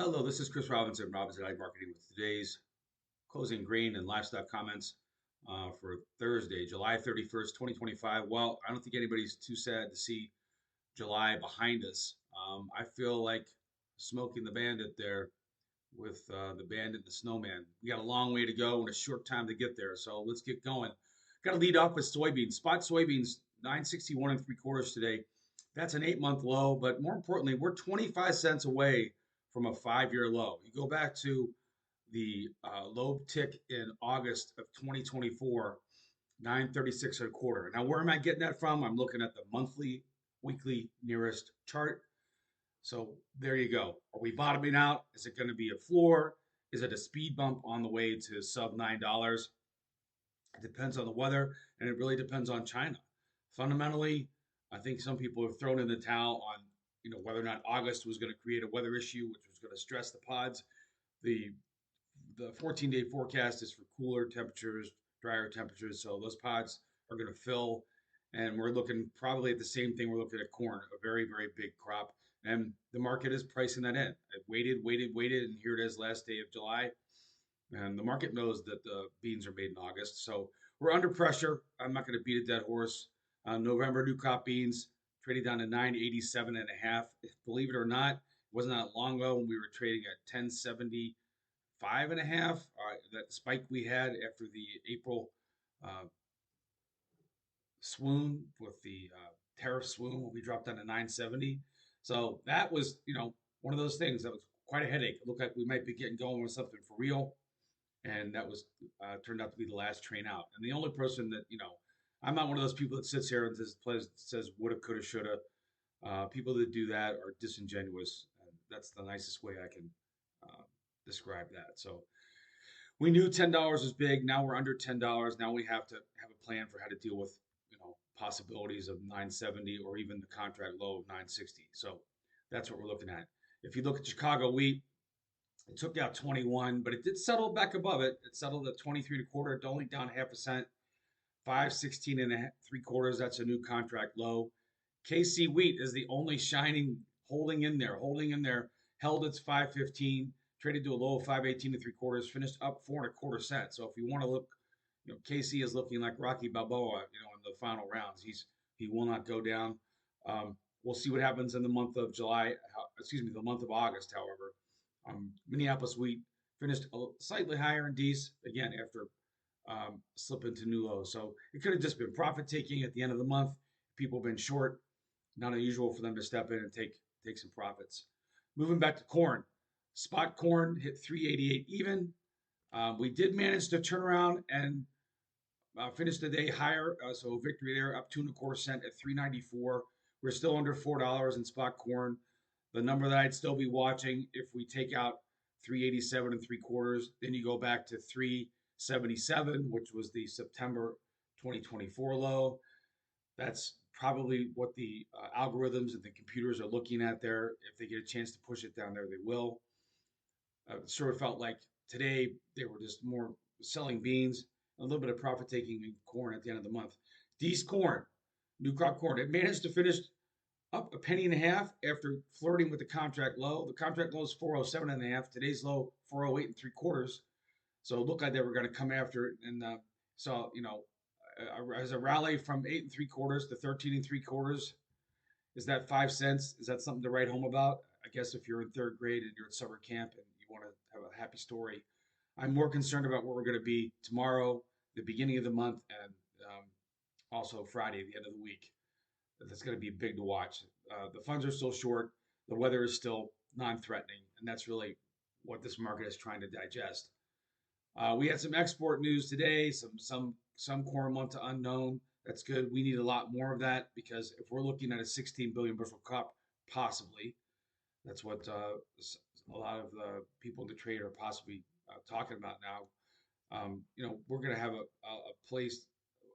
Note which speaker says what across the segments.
Speaker 1: Hello, this is Chris Robinson, Robinson Ag Marketing, with today's closing grain and livestock comments for Thursday, July 31st, 2025. Well, I don't think anybody's too sad to see July behind us. I feel like smoking the bandit there with the bandit and the snowman. We got a long way to go and a short time to get there, so let's get going. Got to lead off with soybeans. Spot soybeans, 961 and three quarters today. That's an 8 month low, but more importantly, we're 25 cents away from a 5 year low. You go back to the low tick in August of 2024, 936 and a quarter. Now, where am I getting that from? I'm looking at the monthly, weekly nearest chart. So there you go. Are we bottoming out? Is it going to be a floor? Is it a speed bump on the way to sub $9? It depends on the weather, and it really depends on China. Fundamentally, I think some people have thrown in the towel on whether or not August was going to create a weather issue, which was going to stress the pods. The the 14-day forecast is for cooler temperatures, drier temperatures, so those pods are going to fill, and we're looking probably at the same thing. We're looking at corn, a very very big crop, and the market is pricing that in. It waited, and here it is, last day of July. And the market knows that the beans are made in August. So we're under pressure. I'm not going to beat a dead horse. November new crop beans trading down to 987 and a half. Believe it or not, it wasn't that long ago when we were trading at 1075 and a half. That spike we had after the April uh, swoon with the tariff swoon when we dropped down to 970. So that was, one of those things that was quite a headache. It looked like we might be getting going with something for real, and that was turned out to be the last train out. And the only person that I'm not one of those people that sits here and says woulda, coulda, shoulda. People that do that are disingenuous, and that's the nicest way I can uh, describe that. So we knew $10 was big. Now we're under $10. Now we have to have a plan for how to deal with possibilities of 970 or even the contract low of 960. So that's what we're looking at. If you look at Chicago wheat, it took out 21, but it did settle back above it. It settled at 23 and a quarter, only down half a cent. 516 and three quarters. That's a new contract low. KC wheat is the only shining, holding in there, held its 515, traded to a low of 518 and three quarters, finished up 4.25 cents. So if you want to look, KC is looking like Rocky Balboa, in the final rounds. He will not go down. We'll see what happens in the month of July. The month of August, however. Minneapolis wheat finished slightly higher in D's again after slipping to new lows. So it could have just been profit taking at the end of the month. People have been short. Not unusual for them to step in and take some profits. Moving back to corn, spot corn hit 388 even. We did manage to turn around and finish the day higher. So victory there, up 2.25 cents at 394. We're still under $4 in spot corn. The number that I'd still be watching if we take out 387 and three quarters, then you go back to 377, which was the September 2024 low. That's probably what the algorithms and the computers are looking at there. If they get a chance to push it down there, they will. It sort of felt like today they were just more selling beans, a little bit of profit taking in corn at the end of the month. D's corn, new crop corn, it managed to finish up a penny and a half after flirting with the contract low. The contract low is 407 and a half. Today's low 408 and three quarters. So it looked like they were going to come after it, and as a rally from 8 and three quarters to 13 and three quarters. Is that 5 cents? Is that something to write home about? I guess if you're in third grade and you're at summer camp and you want to have a happy story, I'm more concerned about where we're going to be tomorrow, the beginning of the month, and also Friday, the end of the week. That's going to be big to watch. The funds are still short. The weather is still non-threatening, and that's really what this market is trying to digest. We had some export news today. Some corn went to unknown. That's good. We need a lot more of that because if we're looking at a 16 billion bushel crop, possibly, that's what a lot of the people in the trade are possibly talking about now. We're going to have a place.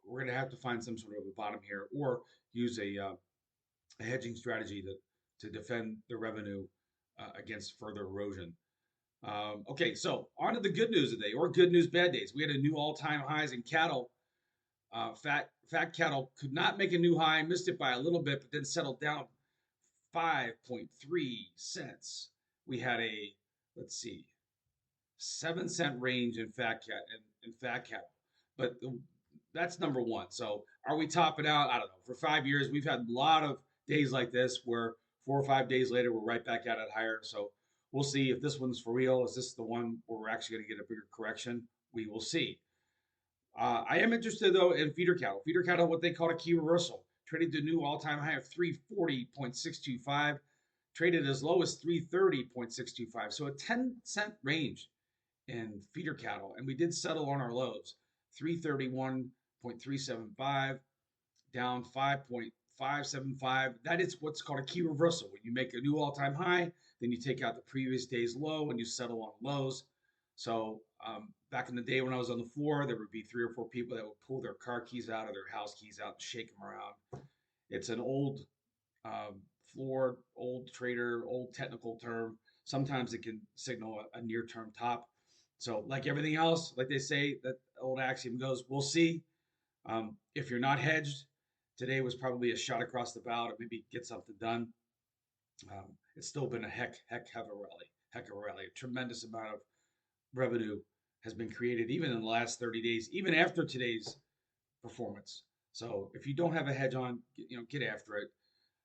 Speaker 1: We're going to have to find some sort of a bottom here, or use a hedging strategy to defend the revenue against further erosion. Okay, so on to the good news of the day, or good news, bad days. We had a new all-time highs in cattle. Fat cattle could not make a new high, missed it by a little bit, but then settled down 5.3 cents. We had a let's see, 7 cent range in fat cattle. But that's number one. So are we topping out? I don't know. For 5 years, we've had a lot of days like this where 4 or 5 days later we're right back at it higher. So we'll see if this one's for real. Is this the one where we're actually going to get a bigger correction? We will see. I am interested though in feeder cattle. Feeder cattle, what they call a key reversal, traded to a new all-time high of 340.625, traded as low as 330.625. So a 10-cent range in feeder cattle, and we did settle on our lows, 331.375, down 5.575. That is what's called a key reversal. When you make a new all-time high, then you take out the previous day's low and you settle on lows. So back in the day when I was on the floor, there would be 3 or 4 people that would pull their car keys out or their house keys out and shake them around. It's an old um, floor, old trader, old technical term. Sometimes it can signal a near-term top. So, like everything else, like they say, that old axiom goes, we'll see. If you're not hedged, today was probably a shot across the bow to maybe get something done. It's still been a heck of a rally, heck of a rally. A tremendous amount of revenue has been created even in the last 30 days, even after today's performance. So if you don't have a hedge on, get after it.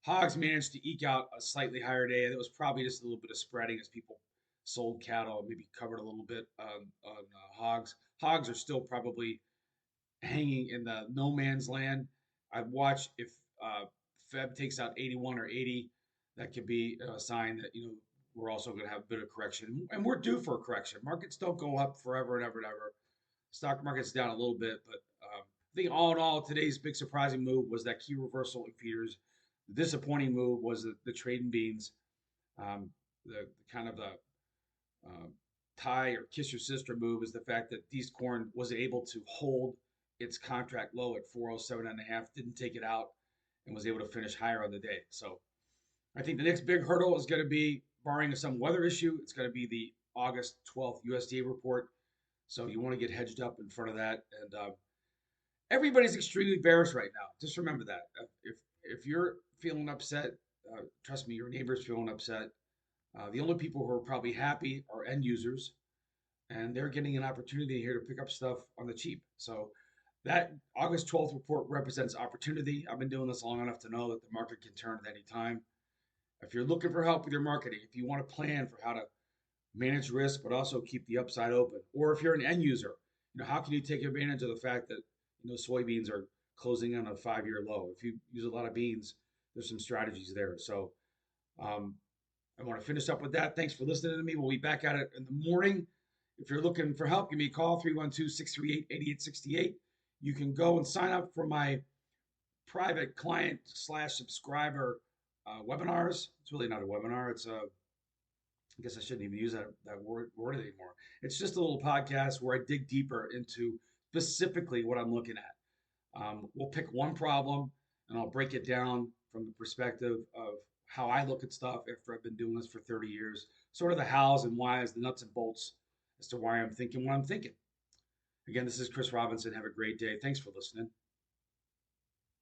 Speaker 1: Hogs managed to eke out a slightly higher day. That was probably just a little bit of spreading as people sold cattle, maybe covered a little bit on hogs. Hogs are still probably hanging in the no man's land. I've watched if Feb takes out 81 or 80, that could be a sign that we're also going to have a bit of correction, and we're due for a correction. Markets don't go up forever and ever and ever. Stock market's down a little bit, but I think all in all, today's big surprising move was that key reversal in feeders. The disappointing move was the trade in beans. The kind of the uh, tie or kiss your sister move is the fact that East Corn was able to hold its contract low at 407.5, didn't take it out, and was able to finish higher on the day. So I think the next big hurdle is going to be, barring some weather issue, it's going to be the August 12th USDA report. So you want to get hedged up in front of that. And everybody's extremely bearish right now. Just remember that. If you're feeling upset, trust me, your neighbor's feeling upset. The only people who are probably happy are end users, and they're getting an opportunity here to pick up stuff on the cheap. So that August 12th report represents opportunity. I've been doing this long enough to know that the market can turn at any time. If you're looking for help with your marketing, if you want to plan for how to manage risk but also keep the upside open, or if you're an end user, how can you take advantage of the fact that soybeans are closing on a 5-year low? If you use a lot of beans, there's some strategies there. So um, I want to finish up with that. Thanks for listening to me. We'll be back at it in the morning. If you're looking for help, give me a call, 312-638-8868. You can go and sign up for my private client slash subscriber webinars. It's really not a webinar. It's a, I guess I shouldn't even use that word anymore. It's just a little podcast where I dig deeper into specifically what I'm looking at. We'll pick one problem and I'll break it down from the perspective of how I look at stuff after I've been doing this for 30 years, sort of the hows and whys, the nuts and bolts as to why I'm thinking what I'm thinking. Again, this is Chris Robinson. Have a great day. Thanks for listening.